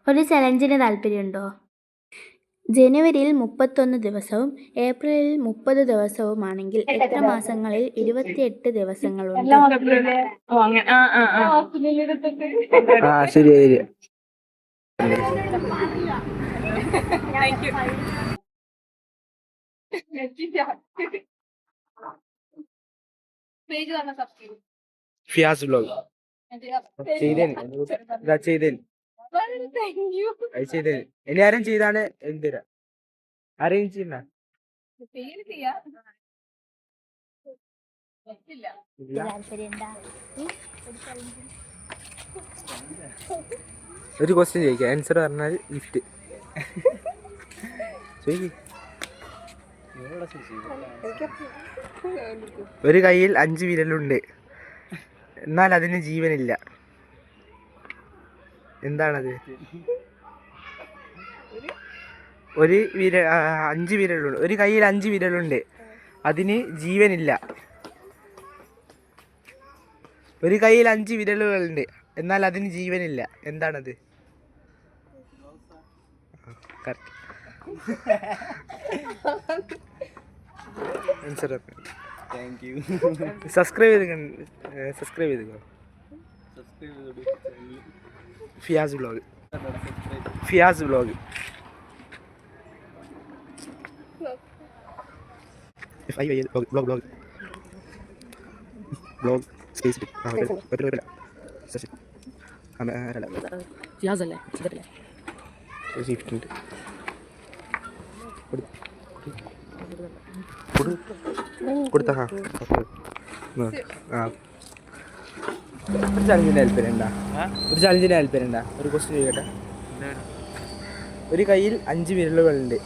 ഒരു ചലഞ്ചിന് താല്പര്യമുണ്ടോ? ജനുവരിയിൽ 31 ദിവസവും ഏപ്രിലിൽ 30 ദിവസവുമാണെങ്കിൽ എത്ര മാസങ്ങളിൽ 28 ദിവസങ്ങളുണ്ട്? ശരി. ഫിയാസ് വ്ലോഗ് ചെയ്തേന് ഇനി ആരും ചെയ്താണ് എന്തിനാ ആരെയും ചെയ്യണ്ട. ഒരു ക്വസ്റ്റ്യൻ ചോദിക്കാം, ആൻസർ പറഞ്ഞാൽ ഗിഫ്റ്റ്. ഒരു കയ്യിൽ 5 വിരലുണ്ട്, എന്നാൽ അതിന് ജീവനില്ല. എന്താണത്? ഒരു 5 വിരലുണ്ട്, ഒരു കയ്യിൽ 5 വിരലുണ്ട്, അതിന് ജീവനില്ല. ഒരു കയ്യിൽ 5 വിരലുകളുണ്ട്, എന്നാൽ അതിന് ജീവനില്ല. എന്താണത്? ആൻസർ. Thank you. സബ്സ്ക്രൈബ് ചെയ്തോ. ഫിയാസ് വ്ലോഗ്. വ്ലോഗ് സ്പേസ് കൊടുത്ത ഒരു ചലഞ്ചിന് താല്പര്യണ്ട. ഒരു ക്വസ്റ്റ്യൻ ചോദിക്കട്ടെ. ഒരു കയ്യിൽ 5 വിരലുകളുണ്ട്,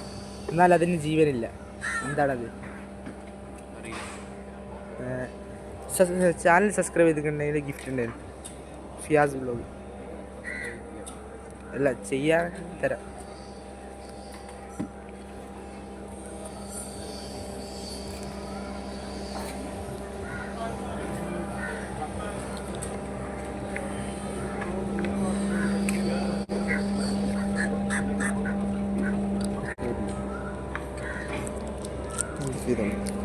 എന്നാൽ അതിന് ജീവനില്ല. എന്താണത്? ചാനൽ സബ്സ്ക്രൈബ് ചെയ്തിട്ടുണ്ടെങ്കിൽ ഗിഫ്റ്റ് ഉണ്ടായിരുന്നു. ഫിയാസ് വ്ലോഗ് അല്ല, ചെയ്യാൻ തരാം. ചെയ്തോ.